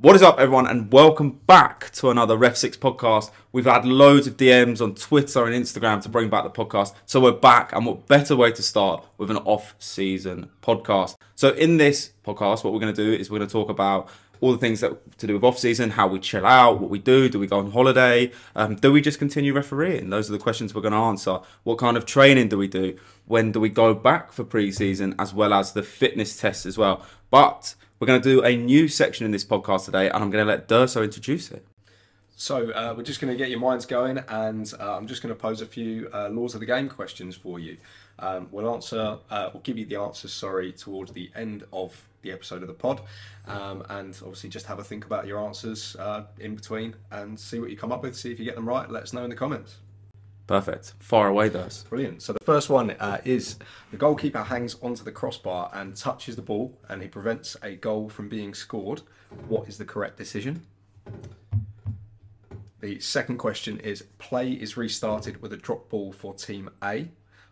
What is up, everyone, and welcome back to another REFSIX podcast. We've had loads of DMs on Twitter and Instagram to bring back the podcast, so we're back, and what better way to start with an off-season podcast. So in this podcast, what we're going to do is we're going to talk about all the things that to do with off-season, how we chill out, what we do we go on holiday, do we just continue refereeing? Those are the questions we're going to answer. What kind of training do we do? When do we go back for pre-season, as well as the fitness tests as well? But we're going to do a new section in this podcast today, and I'm going to let Durso introduce it. So we're just going to get your minds going, and I'm just going to pose a few laws of the game questions for you. We'll give you the answers, towards the end of the episode of the pod, and obviously just have a think about your answers in between and see what you come up with. See if you get them right. Let us know in the comments. Perfect. Far away, Durso. Brilliant. So the first one is the goalkeeper hangs onto the crossbar and touches the ball, and he prevents a goal from being scored. What is the correct decision? The second question is play is restarted with a drop ball for team A.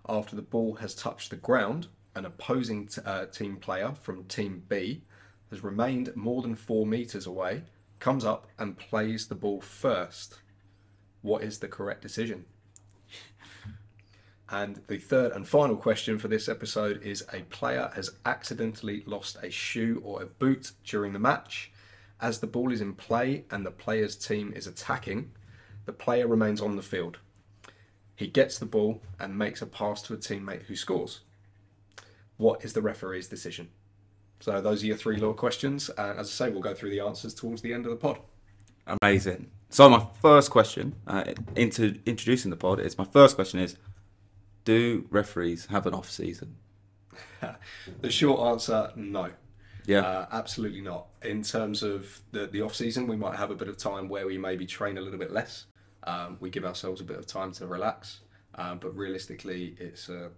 After the ball has touched the ground, an opposing team player from team B has remained more than 4 meters away, comes up and plays the ball first. What is the correct decision? And the third and final question for this episode is a player has accidentally lost a shoe or a boot during the match. As the ball is in play and the player's team is attacking, the player remains on the field. He gets the ball and makes a pass to a teammate who scores. What is the referee's decision? So those are your 3 law questions. And as I say, we'll go through the answers towards the end of the pod. Amazing. So my first question, into introducing the pod, is do referees have an off-season? The short answer, no. Yeah. Absolutely not. In terms of the off-season, we might have a bit of time where we maybe train a little bit less. We give ourselves a bit of time to relax. But realistically, it's a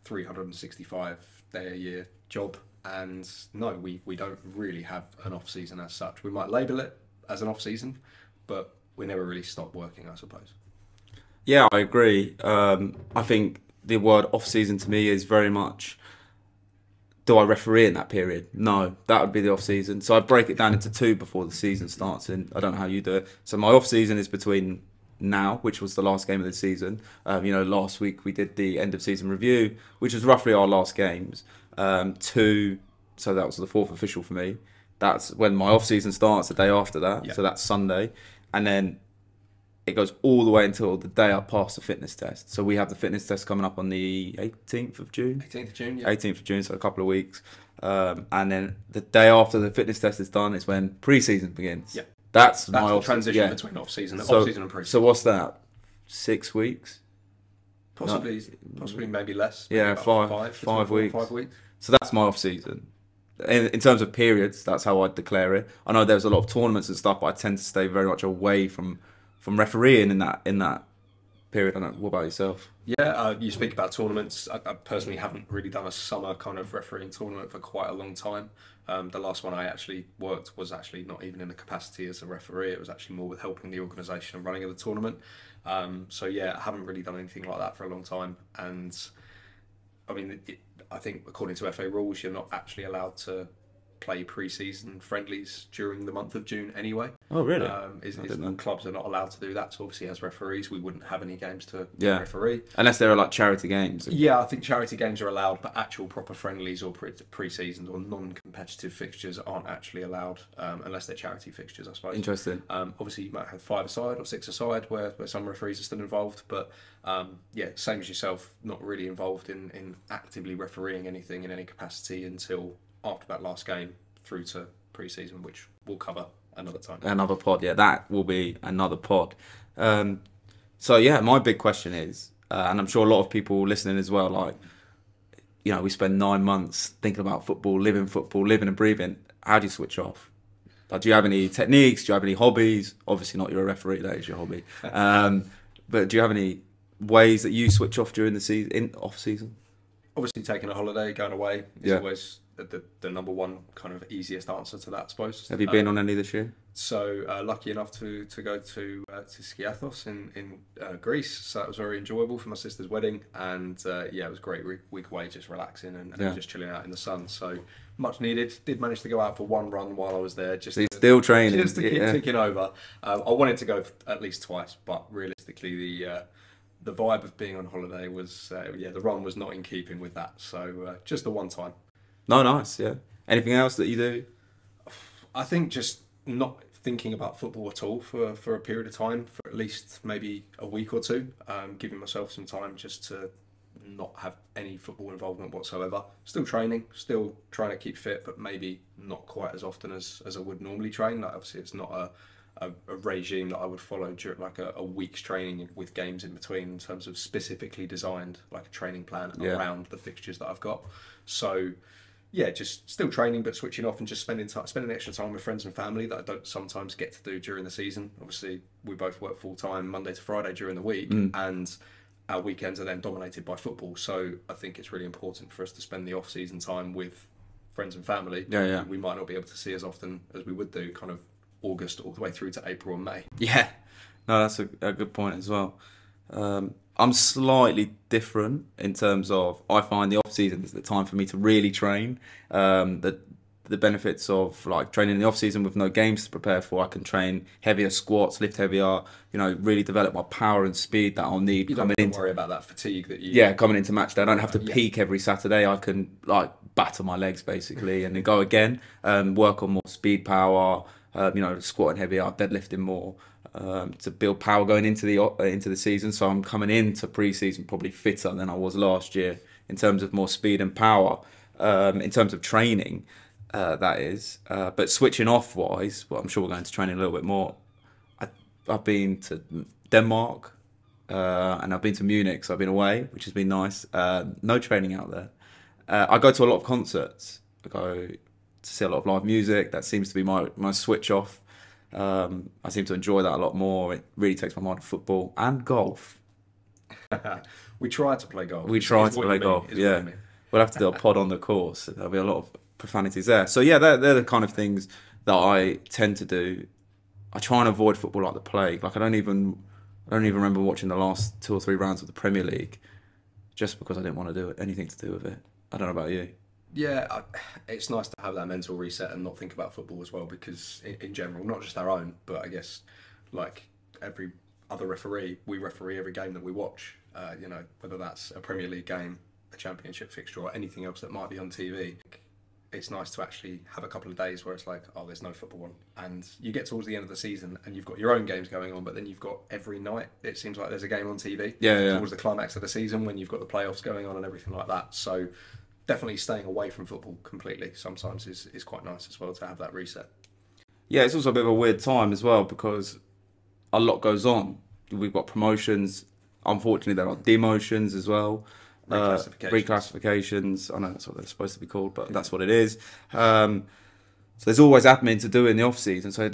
365-day-a-year job. And no, we don't really have an off-season as such. We might label it as an off-season, but we never really stop working, I suppose. Yeah, I agree. I think the word off-season to me is very much, do I referee in that period? No, that would be the off-season. So I break it down into 2 before the season starts, and I don't know how you do it. So my off-season is between now, which was the last game of the season. Last week we did the end-of-season review, which was roughly our last games. So that was the 4th official for me. That's when my off-season starts, the day after that. Yeah. So that's Sunday. And then it goes all the way until the day I pass the fitness test. So we have the fitness test coming up on the 18th of June. 18th of June, yeah. 18th of June, so a couple of weeks. And then the day after the fitness test is done is when pre-season begins. Yeah. That's my the transition between off-season and pre-season. So what's that? 6 weeks? Possibly maybe less. Maybe yeah, 5 weeks. 5 weeks. So that's my off-season. In terms of periods, that's how I'd declare it. I know there's a lot of tournaments and stuff, but I tend to stay very much away from refereeing in that period. I don't know. What about yourself? Yeah, you speak about tournaments. I personally haven't really done a summer kind of refereeing tournament for quite a long time. The last one I actually worked was actually not even in the capacity as a referee. It was actually more with helping the organisation and running of the tournament. So yeah, I haven't really done anything like that for a long time. And I mean, I think according to FA rules, you're not actually allowed to play pre-season friendlies during the month of June anyway. Oh, really? Clubs are not allowed to do that. So obviously, as referees, we wouldn't have any games to referee. Unless there are like charity games. Yeah, I think charity games are allowed, but actual proper friendlies or pre-seasons or non-competitive fixtures aren't actually allowed unless they're charity fixtures, I suppose. Interesting. Obviously, you might have 5-a-side or 6-a-side where some referees are still involved, but same as yourself, not really involved in actively refereeing anything in any capacity until after that last game through to pre-season, which we'll cover another time. Another pod, yeah, that will be another pod. My big question is, and I'm sure a lot of people listening as well, like, we spend 9 months thinking about football, living and breathing. How do you switch off? Like, do you have any techniques? Do you have any hobbies? Obviously not, you're a referee, that is your hobby. But do you have any ways that you switch off during the season, off season? Obviously taking a holiday, going away is always the number one kind of easiest answer to that, I suppose. Have you been on any this year? So lucky enough to go to Skiathos in Greece, so that was very enjoyable for my sister's wedding, and it was a great week away, just relaxing and just chilling out in the sun. So much needed. Did manage to go out for one run while I was there. So you're still training. Just to keep ticking over. I wanted to go at least twice, but realistically, the vibe of being on holiday was, the run was not in keeping with that. So just the one time. No, nice. Yeah. Anything else that you do? I think just not thinking about football at all for a period of time, for at least maybe a week or two, giving myself some time just to not have any football involvement whatsoever. Still training, still trying to keep fit, but maybe not quite as often as I would normally train. Like obviously, it's not a regime that I would follow during like a week's training with games in between in terms of specifically designed like a training plan around the fixtures that I've got. So yeah, just still training, but switching off and just spending extra time with friends and family that I don't sometimes get to do during the season. Obviously, we both work full time Monday to Friday during the week, and our weekends are then dominated by football. So I think it's really important for us to spend the off-season time with friends and family. Yeah. We might not be able to see as often as we would do, kind of August all the way through to April and May. Yeah, no, that's a good point as well. I'm slightly different in terms of I find the off season is the time for me to really train. The benefits of like training in the off season with no games to prepare for, I can train heavier squats, lift heavier, really develop my power and speed that I'll need. You don't have to worry about that fatigue that you. Yeah, coming into match day, I don't have to peak every Saturday. I can like batter my legs basically and then go again. Work on more speed, power. Squatting heavier, deadlifting more. To build power going into the season. So I'm coming into pre-season probably fitter than I was last year in terms of more speed and power. In terms of training, that is. But switching off wise, well, I'm sure we're going to training a little bit more. I've been to Denmark and I've been to Munich, so I've been away, which has been nice. No training out there. I go to a lot of concerts. I go to see a lot of live music. That seems to be my switch off. I seem to enjoy that a lot more. It really takes my mind off football and golf. We try to play golf. We try to play golf, yeah. We'll have to do a pod on the course. There'll be a lot of profanities there. So yeah, they're the kind of things that I tend to do. I try and avoid football like the plague. Like I don't even remember watching the last 2 or 3 rounds of the Premier League just because I didn't want to do anything to do with it. I don't know about you. Yeah, it's nice to have that mental reset and not think about football as well, because in general, not just our own, but I guess like every other referee, we referee every game that we watch. Whether that's a Premier League game, a Championship fixture, or anything else that might be on TV. It's nice to actually have a couple of days where it's like, oh, there's no football on, and you get towards the end of the season and you've got your own games going on, but then you've got every night it seems like there's a game on TV. Yeah. Towards the climax of the season when you've got the playoffs going on and everything like that. So definitely staying away from football completely sometimes is quite nice as well to have that reset. Yeah, it's also a bit of a weird time as well because a lot goes on. We've got promotions. Unfortunately, there are demotions as well. Reclassifications. I know that's what they're supposed to be called, but that's what it is. So there's always admin to do in the off season. So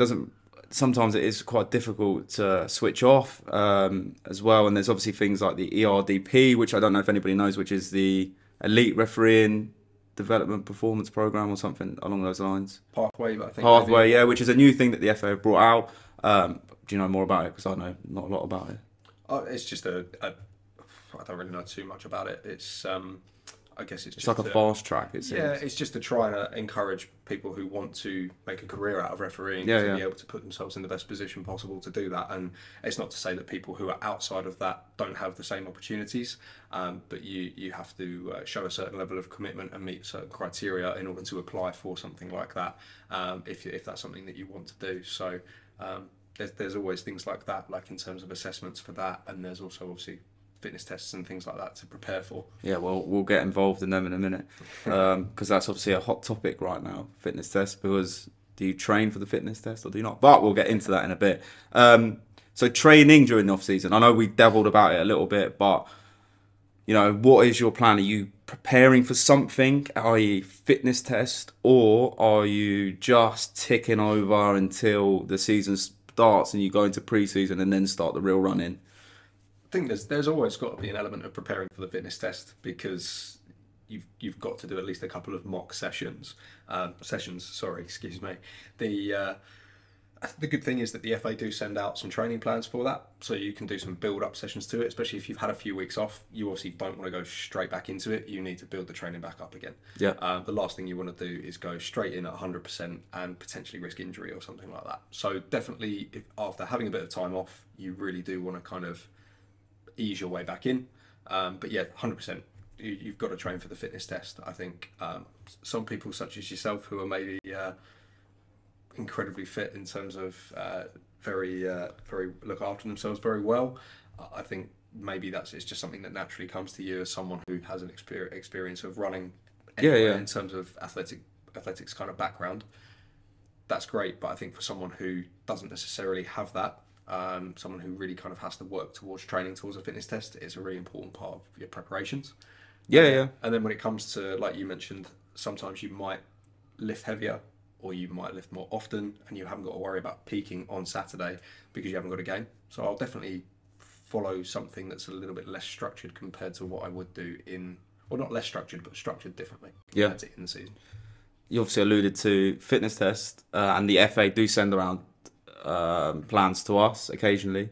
sometimes it is quite difficult to switch off as well. And there's obviously things like the ERDP, which I don't know if anybody knows, which is the Elite Refereeing Development Performance Program or something along those lines. Pathway, I think. Pathway, yeah, which is a new thing that the FA have brought out. Do you know more about it? Because I know not a lot about it. It's just I don't really know too much about it. It's I guess it's just like a fast track. It seems. Yeah, it's just to try and encourage people who want to make a career out of refereeing to be able to put themselves in the best position possible to do that. And it's not to say that people who are outside of that don't have the same opportunities, but you have to show a certain level of commitment and meet certain criteria in order to apply for something like that. If that's something that you want to do, so there's always things like that, like in terms of assessments for that, and there's also obviously fitness tests and things like that to prepare for. Yeah, well, we'll get involved in them in a minute because that's obviously a hot topic right now, fitness tests, because do you train for the fitness test or do you not? But we'll get into that in a bit. So training during the off season, I know we dabbled about it a little bit, but what is your plan? Are you preparing for something, i.e. fitness test, or are you just ticking over until the season starts and you go into pre-season and then start the real run-in? I think there's always got to be an element of preparing for the fitness test, because you've got to do at least a couple of mock sessions. the good thing is that the FA do send out some training plans for that, so you can do some build-up sessions to it, especially if you've had a few weeks off. You obviously don't want to go straight back into it. You need to build the training back up again. Yeah. The last thing you want to do is go straight in at 100% and potentially risk injury or something like that. So definitely, if after having a bit of time off, you really do want to kind of ease your way back in. But yeah, 100%. You've got to train for the fitness test. I think some people, such as yourself, who are maybe incredibly fit in terms of very look after themselves very well. I think maybe it's just something that naturally comes to you as someone who has an experience of running anywhere in terms of athletics kind of background. That's great, but I think for someone who doesn't necessarily have that, someone who really kind of has to work towards training towards a fitness test, it's a really important part of your preparations. Yeah. And then when it comes to, like you mentioned, sometimes you might lift heavier or you might lift more often and you haven't got to worry about peaking on Saturday because you haven't got a game. So I'll definitely follow something that's a little bit less structured compared to what I would do or not less structured, but structured differently compared to in the season. You obviously alluded to fitness test, and the FA do send around plans to us occasionally.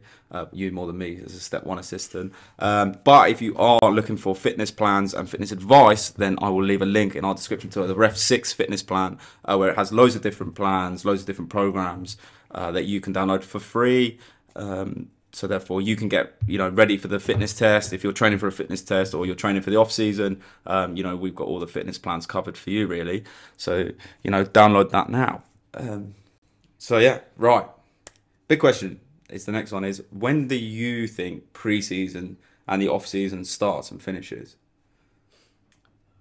You more than me as a step one assistant. But if you are looking for fitness plans and fitness advice, then I will leave a link in our description to the REFSIX fitness plan, where it has loads of different plans, loads of different programs that you can download for free. So therefore you can get, ready for the fitness test. If you're training for a fitness test or you're training for the off season, we've got all the fitness plans covered for you really. So, download that now. So yeah, right. Big question is the next one is, when do you think pre-season and the off-season starts and finishes?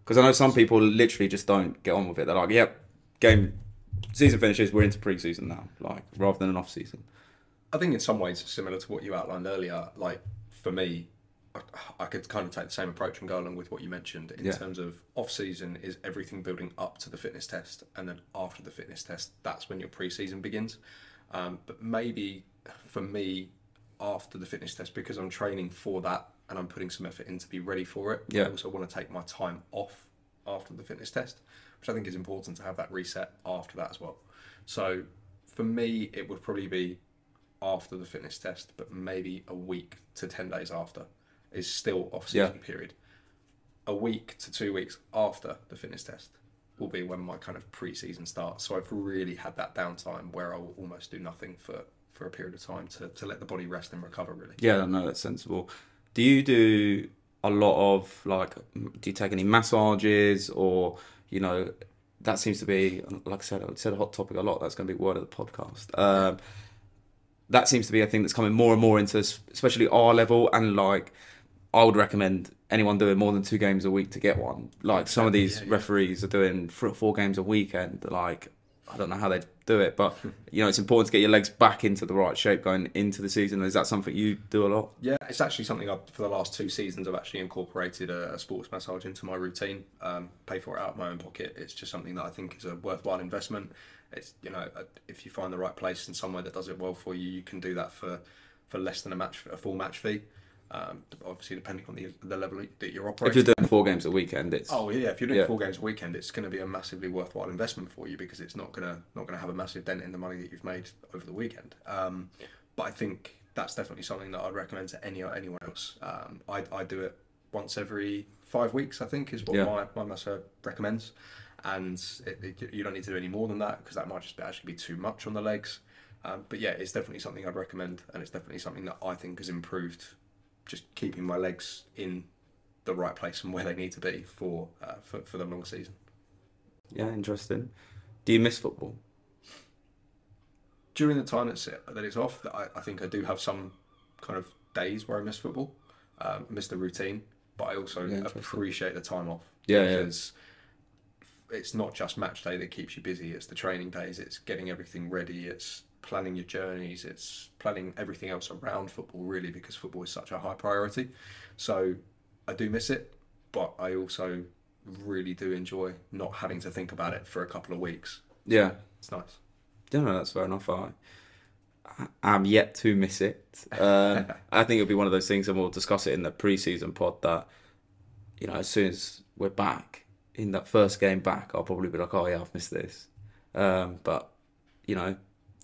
Because I know some people literally just don't get on with it. They're like, yep, season finishes, we're into pre-season now, rather than an off-season. I think in some ways it's similar to what you outlined earlier. Like for me, I could kind of take the same approach and go along with what you mentioned in terms of off-season is everything building up to the fitness test, and then after the fitness test, that's when your pre-season begins. But maybe for me, after the fitness test, because I'm training for that and I'm putting some effort in to be ready for it, I also want to take my time off after the fitness test, which I think is important to have that reset after that as well. So for me, it would probably be after the fitness test, but maybe a week to 10 days after is still off-season period. A week to 2 weeks after the fitness test will be when my kind of pre-season starts. So I've really had that downtime where I will almost do nothing for a period of time to let the body rest and recover really. Yeah, no, that's sensible. Do you do a lot of do you take any massages or, that seems to be, like I said a hot topic a lot. That's going to be word of the podcast. That seems to be a thing that's coming more and more into, especially our level, and I would recommend anyone doing more than 2 games a week to get one. Some of these referees are doing 3 or 4 games a weekend. I don't know how they do it, but it's important to get your legs back into the right shape going into the season. Is that something you do a lot? Yeah, it's actually something for the last 2 seasons I've actually incorporated a sports massage into my routine. Pay for it out of my own pocket. It's just something that I think is a worthwhile investment. It's if you find the right place and somewhere that does it well for you, you can do that for less than a full match fee. Obviously, depending on the level that you're operating. If you're doing 4 games a weekend, it's if you're doing 4 games a weekend, it's going to be a massively worthwhile investment for you because it's not going to have a massive dent in the money that you've made over the weekend. But I think that's definitely something that I'd recommend to anyone else. I do it once every 5 weeks, I think, is what my masseur recommends, and you don't need to do any more than that because that might just actually be too much on the legs. But yeah, it's definitely something I'd recommend, and it's definitely something that I think has improved. Just keeping my legs in the right place and where they need to be for the long season. Yeah, interesting. Do you miss football? During the time that it's off, I think I do have some kind of days where I miss football, miss the routine, but I also appreciate the time off. Because it's not just match day that keeps you busy, it's the training days, it's getting everything ready, it's planning your journeys, it's planning everything else around football really, because football is such a high priority. So I do miss it, but I also really do enjoy not having to think about it for a couple of weeks. Yeah, it's nice. Yeah, no, that's fair enough. I'm yet to miss it. I think it'll be one of those things, and we'll discuss it in the pre-season pod, that as soon as we're back in that first game back, I'll probably be like, oh yeah, I've missed this. But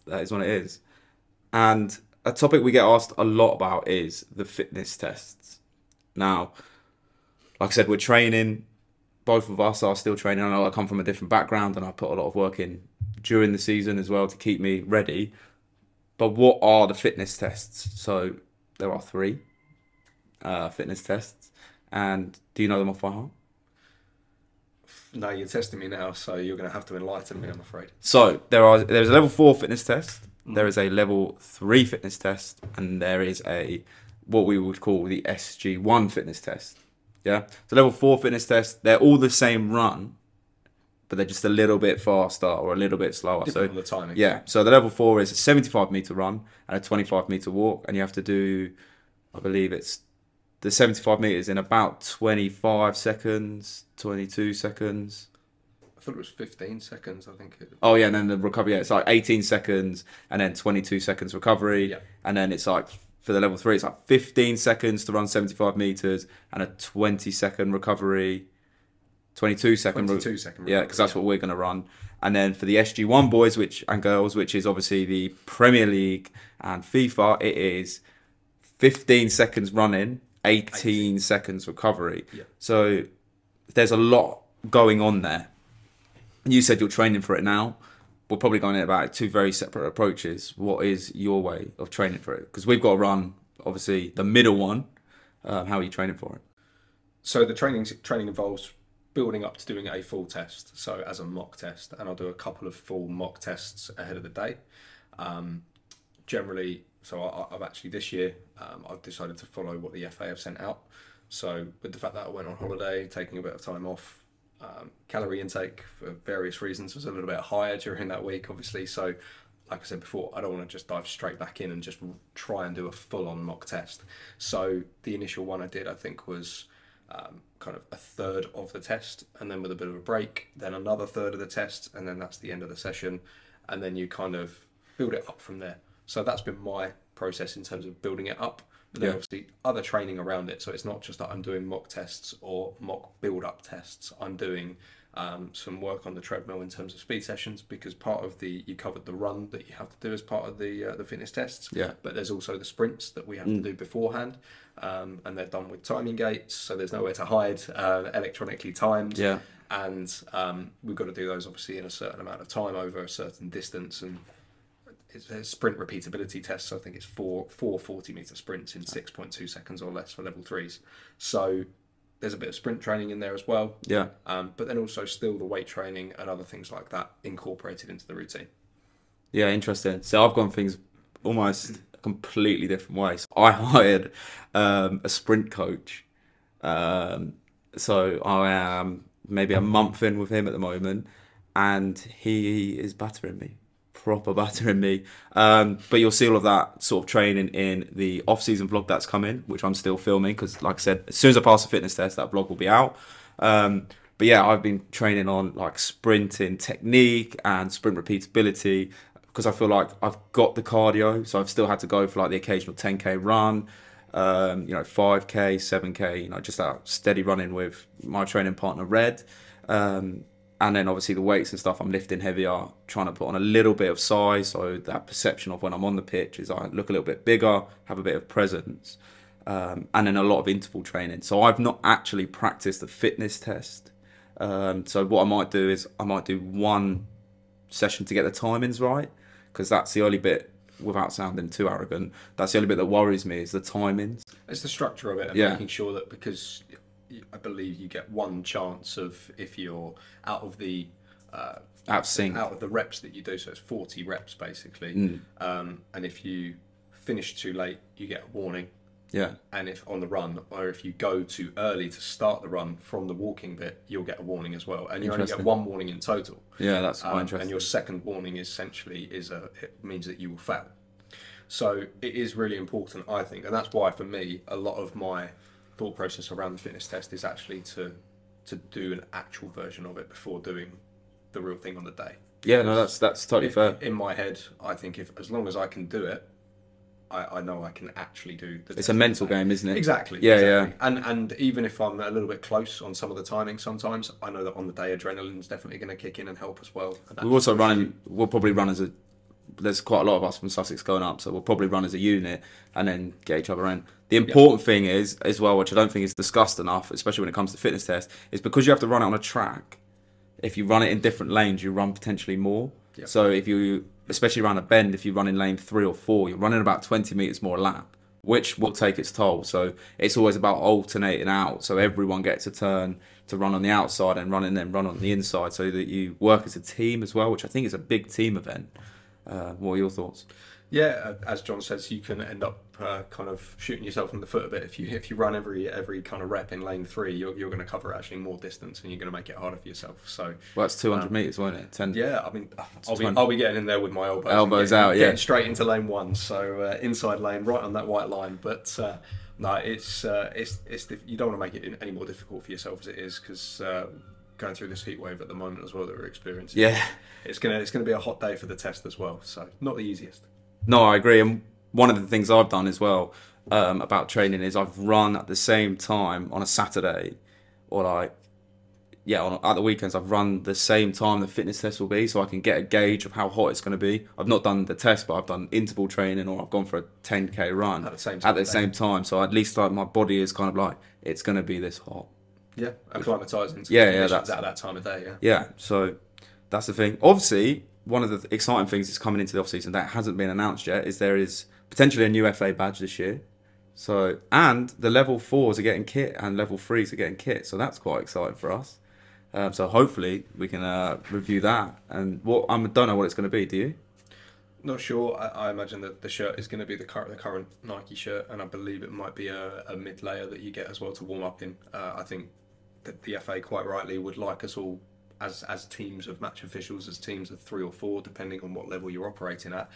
That is what it is. And a topic we get asked a lot about is the fitness tests. Now, like I said, we're training. Both of us are still training. I know I come from a different background and I put a lot of work in during the season as well to keep me ready. But what are the fitness tests? So there are 3 fitness tests. And do you know them off by heart? No, you're testing me now, so you're going to have to enlighten me, I'm afraid. So there's a level 4 fitness test, there is a level 3 fitness test, and there is a what we would call the SG1 fitness test. Yeah. So level 4 fitness test, they're all the same run, but they're just a little bit faster or a little bit slower. Different on the timing. Yeah. So the level 4 is a 75-meter run and a 25-meter walk, and you have to do, I believe it's the 75 meters in about 25 seconds, 22 seconds. I thought it was 15 seconds, I think. Oh, yeah, and then the recovery, yeah, it's like 18 seconds and then 22 seconds recovery. Yeah. And then it's like, for the level 3, it's like 15 seconds to run 75 meters and a 20-second recovery. 22 second recovery. Yeah, because that's what we're going to run. And then for the SG1 boys and girls, which is obviously the Premier League and FIFA, it is 15 seconds running, 18 seconds recovery. Yeah. So there's a lot going on there. You said you're training for it now. We're probably going about 2 very separate approaches. What is your way of training for it? Because we've got to run, obviously, the middle one. How are you training for it? So the training involves building up to doing a full test, so as a mock test, and I'll do a couple of full mock tests ahead of the day. Generally, so I've actually this year, I've decided to follow what the FA have sent out. So with the fact that I went on holiday, taking a bit of time off, calorie intake for various reasons was a little bit higher during that week, obviously. So like I said before, I don't want to just dive straight back in and just try and do a full-on mock test. So the initial one I did, I think, was kind of a third of the test, and then with a bit of a break, then another third of the test, and then that's the end of the session, and then you kind of build it up from there. So that's been my process in terms of building it up. But then obviously other training around it. So it's not just that I'm doing mock tests or mock build-up tests. I'm doing some work on the treadmill in terms of speed sessions, because part of you covered the run that you have to do as part of the fitness tests. Yeah. But there's also the sprints that we have to do beforehand, and they're done with timing gates, so there's nowhere to hide, electronically timed. Yeah. And we've got to do those obviously in a certain amount of time over a certain distance, and it's a sprint repeatability test. So I think it's four 40-meter sprints in 6.2 seconds or less for level 3s. So there's a bit of sprint training in there as well. Yeah. But then also still the weight training and other things like that incorporated into the routine. Yeah, interesting. So I've gone things almost a completely different way. So I hired a sprint coach. So I am maybe a month in with him at the moment, and he is battering me. Proper battering me. But you'll see all of that sort of training in the off-season vlog that's coming, which I'm still filming, because like I said, as soon as I pass the fitness test, that vlog will be out. But yeah, I've been training on like sprinting technique and sprint repeatability, because I feel like I've got the cardio, so I've still had to go for like the occasional 10k run, 5k, 7k, just that steady running with my training partner Red. And then obviously the weights and stuff, I'm lifting heavier, trying to put on a little bit of size, so that perception of when I'm on the pitch is I look a little bit bigger, have a bit of presence, and then a lot of interval training. So I've not actually practiced the fitness test. So what I might do is I might do one session to get the timings right, because that's the only bit, without sounding too arrogant, that's the only bit that worries me is the timings. It's the structure of it, and making sure that, because I believe you get one chance of, if you're out of the out of sync, out of the reps that you do, so it's 40 reps basically, and if you finish too late, you get a warning. Yeah. And if on the run, or if you go too early to start the run from the walking bit, you'll get a warning as well, and you only get one warning in total. Yeah, that's quite interesting. And your second warning essentially it means that you will fail. So it is really important, I think, and that's why for me a lot of my thought process around the fitness test is actually to do an actual version of it before doing the real thing on the day. Yeah, no, that's totally fair. In my head, I think as long as I can do it, I know I can actually do the test. It's a mental game, isn't it? Exactly. Yeah, exactly. yeah. And even if I'm a little bit close on some of the timing, sometimes I know that on the day adrenaline's definitely going to kick in and help as well. We're also running. We'll probably run as a there's quite a lot of us from Sussex going up, so we'll probably run as a unit and then get each other in. The important thing is, as well, which I don't think is discussed enough, especially when it comes to fitness tests, is because you have to run it on a track. If you run it in different lanes, you run potentially more. Yep. So if you, especially around a bend, if you run in lane 3 or 4, you're running about 20 metres more a lap, which will take its toll. So it's always about alternating out, so everyone gets a turn to run on the outside and run on the inside, so that you work as a team as well, which I think is a big team event. What are your thoughts? Yeah, as John says, you can end up kind of shooting yourself in the foot a bit if you run every kind of rep in lane 3. You're going to cover actually more distance, and you're going to make it harder for yourself. So well, that's 200 metres, won't it? 10. Yeah, I mean, I'll be getting in there with my elbows out, getting straight into lane 1. So inside lane, right on that white line. But no, it's you don't want to make it any more difficult for yourself as it is, because going through this heat wave at the moment as well that we're experiencing. Yeah, it's gonna be a hot day for the test as well. So not the easiest. No, I agree. And one of the things I've done as well about training is I've run at the same time on a Saturday, or at the weekends I've run the same time the fitness test will be, so I can get a gauge of how hot it's going to be. I've not done the test, but I've done interval training, or I've gone for a 10k run at the same time. So at least like my body is kind of like, it's going to be this hot. Yeah, acclimatising to that's at that time of day. Yeah, so that's the thing. Obviously, one of the exciting things that's coming into the off-season that hasn't been announced yet is there is potentially a new FA badge this year. So, and the level 4s are getting kit and level 3s are getting kit. So that's quite exciting for us. So hopefully we can review that. And I don't know what it's going to be. Do you? Not sure. I imagine that the shirt is going to be the current Nike shirt, and I believe it might be a mid layer that you get as well to warm up in. I think that the FA quite rightly would like us all, as teams of match officials, as teams of 3 or 4, depending on what level you're operating at,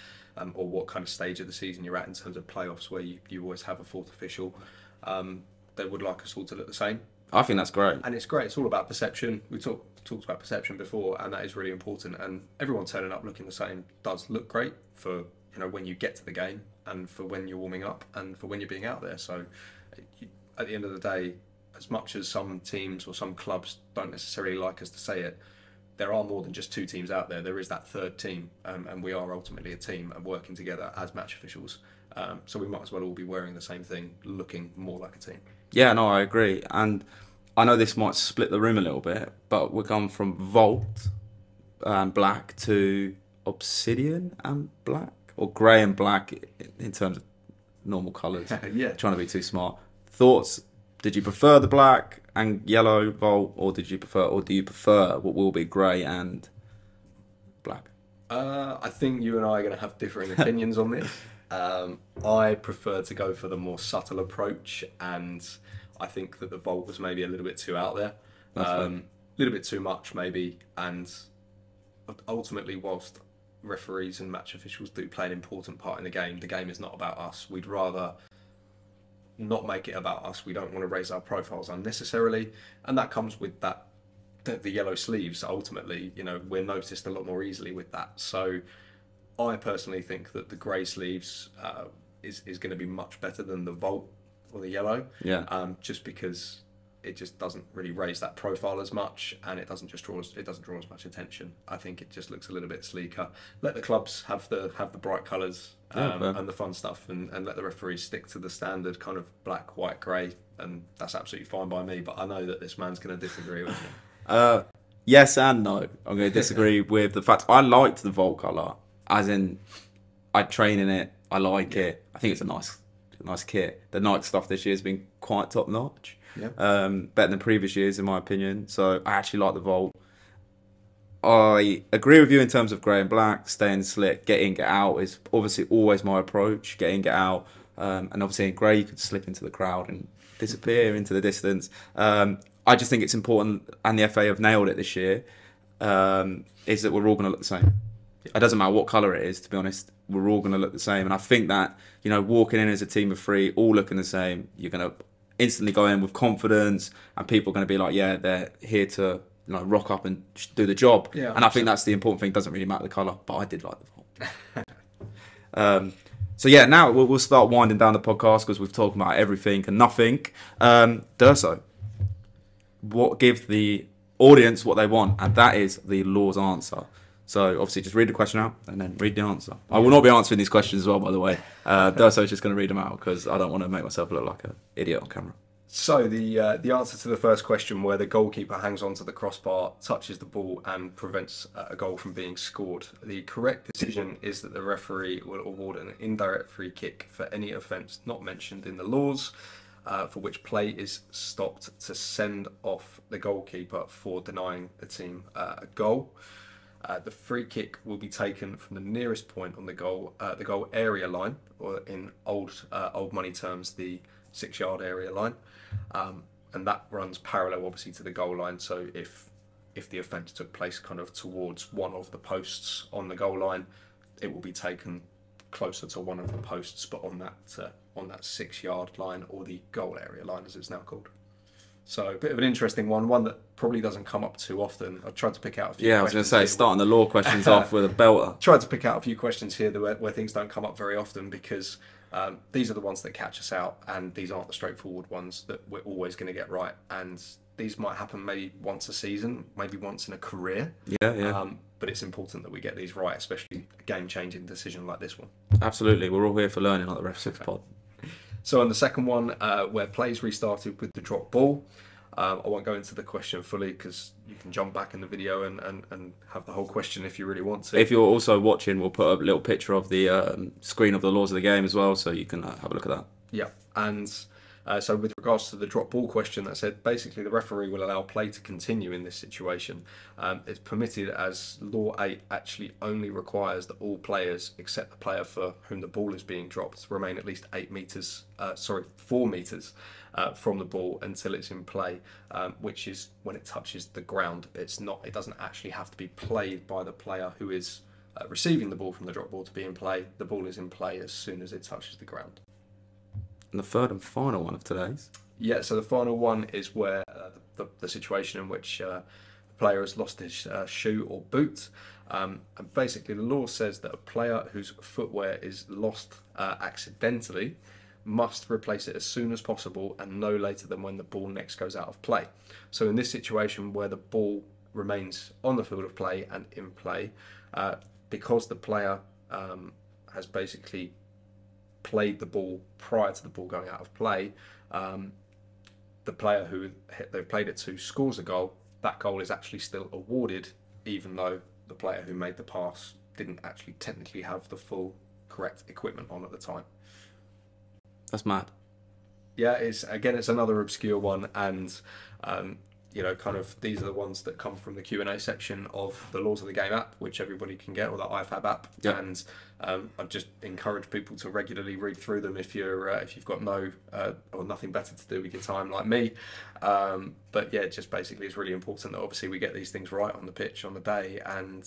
or what kind of stage of the season you're at in terms of playoffs, where you always have a 4th official. They would like us all to look the same. I think that's great. And it's great. It's all about perception. We talked about perception before, and that is really important. And everyone turning up looking the same does look great for when you get to the game, and for when you're warming up, and for when you're being out there. So at the end of the day, as much as some teams or some clubs don't necessarily like us to say it, there are more than just 2 teams out there. There is that 3rd team, and we are ultimately a team and working together as match officials. So we might as well all be wearing the same thing, looking more like a team. Yeah, no, I agree. And I know this might split the room a little bit, but we're going from Vault and black to Obsidian and black, or grey and black in terms of normal colours. Yeah. Trying to be too smart. Thoughts? Did you prefer the black and yellow Vault, or do you prefer what will be grey and black? I think you and I are going to have differing opinions on this. I prefer to go for the more subtle approach, and I think that the Vault was maybe a little bit too out there, a little bit too much maybe, and ultimately, whilst referees and match officials do play an important part in the game is not about us. We'd rather not make it about us. We don't want to raise our profiles unnecessarily, and that comes with the yellow sleeves. Ultimately, we're noticed a lot more easily with that. So I personally think that the grey sleeves is going to be much better than the Vault or the yellow. Yeah. Just because it just doesn't really raise that profile as much, and it doesn't draw as much attention. I think it just looks a little bit sleeker. Let the clubs have the bright colours and the fun stuff, and let the referees stick to the standard kind of black, white, grey, and that's absolutely fine by me. But I know that this man's going to disagree with me. Yes and no. I'm going to disagree with the fact I liked the Vault colour, as in I train in it. I like it. I think it's a nice kit. The Nike stuff this year has been quite top notch. Yeah. Better than previous years in my opinion. So I actually like the Vault. I agree with you in terms of grey and black, staying slick, get in, get out is obviously always my approach. Get in, get out. And obviously in grey you could slip into the crowd and disappear into the distance. I just think it's important, and the FA have nailed it this year, is that we're all going to look the same. It doesn't matter what colour it is, to be honest. We're all going to look the same. And I think that, walking in as a team of 3, all looking the same, you're going to instantly go in with confidence, and people are going to be like, yeah, they're here to rock up and do the job. Yeah, and I think that's the important thing. It doesn't really matter the colour, but I did like the Vault. So yeah, now we'll start winding down the podcast because we've talked about everything and nothing. Durso, what give the audience what they want, and that is the Law's answer. So obviously just read the question out and then read the answer. I will not be answering these questions as well, by the way. Durso's just going to read them out because I don't want to make myself look like an idiot on camera. So the answer to the first question, where the goalkeeper hangs onto the crossbar, touches the ball and prevents a goal from being scored, the correct decision is that the referee will award an indirect free kick for any offence not mentioned in the laws, for which play is stopped to send off the goalkeeper for denying the team a goal. The free kick will be taken from the nearest point on the goal area line, or in old money terms, the 6-yard area line. And that runs parallel obviously to the goal line, so if the offence took place kind of towards one of the posts on the goal line, it will be taken closer to one of the posts, but on that 6-yard line, or the goal area line as it's now called. So a bit of an interesting one that probably doesn't come up too often. I tried to pick out a few questions. I was going to say, starting the law questions off with a belter. Tried to pick out a few questions here where things don't come up very often, because these are the ones that catch us out, and these aren't the straightforward ones that we're always going to get right. And these might happen maybe once a season, maybe once in a career. Yeah. But it's important that we get these right, especially a game-changing decision like this one. Absolutely. We're all here for learning on the REFSIX pod. So on the second one, where plays restarted with the drop ball, I won't go into the question fully because you can jump back in the video and have the whole question if you really want to. If you're also watching, we'll put a little picture of the screen of the laws of the game as well, so you can have a look at that. Yeah, and so with regards to the drop ball question, that said, basically the referee will allow play to continue in this situation. It's permitted as Law 8 actually only requires that all players, except the player for whom the ball is being dropped, remain at least 4 metres from the ball until it's in play, which is when it touches the ground. It doesn't actually have to be played by the player who is receiving the ball from the drop ball to be in play. The ball is in play as soon as it touches the ground. And the third and final one of today's. Yeah, so the final one is where the situation in which the player has lost his shoe or boot. And basically the law says that a player whose footwear is lost accidentally must replace it as soon as possible and no later than when the ball next goes out of play. So in this situation where the ball remains on the field of play and in play, because the player has basically played the ball prior to the ball going out of play, the player who they've played it to scores a goal, that goal is actually still awarded, even though the player who made the pass didn't actually technically have the full correct equipment on at the time. That's mad. Yeah, it's another obscure one, and kind of these are the ones that come from the Q&A section of the Laws of the Game app, which everybody can get, or the IFAB app. Yep. And I just encourage people to regularly read through them if you've got nothing better to do with your time like me. But yeah, just basically it's really important that obviously we get these things right on the pitch on the day, and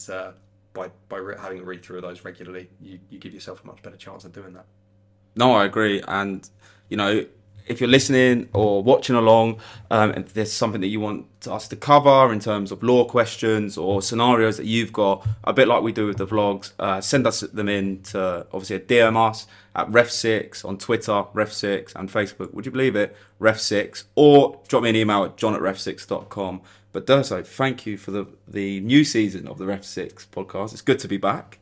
by having a read through of those regularly, you give yourself a much better chance of doing that. No, I agree. And, if you're listening or watching along, and there's something that you want us to cover in terms of law questions or scenarios that you've got, a bit like we do with the vlogs, send us them in to, obviously, DM us at REFSIX on Twitter, REFSIX, and Facebook. Would you believe it? REFSIX. Or drop me an email at jon@refsix.com. But Durso, thank you for the new season of the REFSIX podcast. It's good to be back.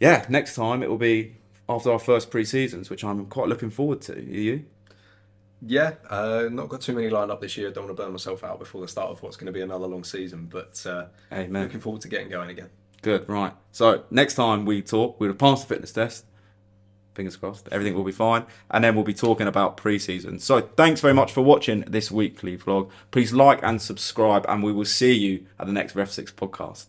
Next time it will be after our first pre-seasons, which I'm quite looking forward to. Are you? Yeah, not got too many lined up this year. Don't want to burn myself out before the start of what's going to be another long season, but looking forward to getting going again. Good, right. So next time we talk, we'll have passed the fitness test. Fingers crossed, everything will be fine. And then we'll be talking about pre-season. So thanks very much for watching this weekly vlog. Please like and subscribe, and we will see you at the next REFSIX podcast.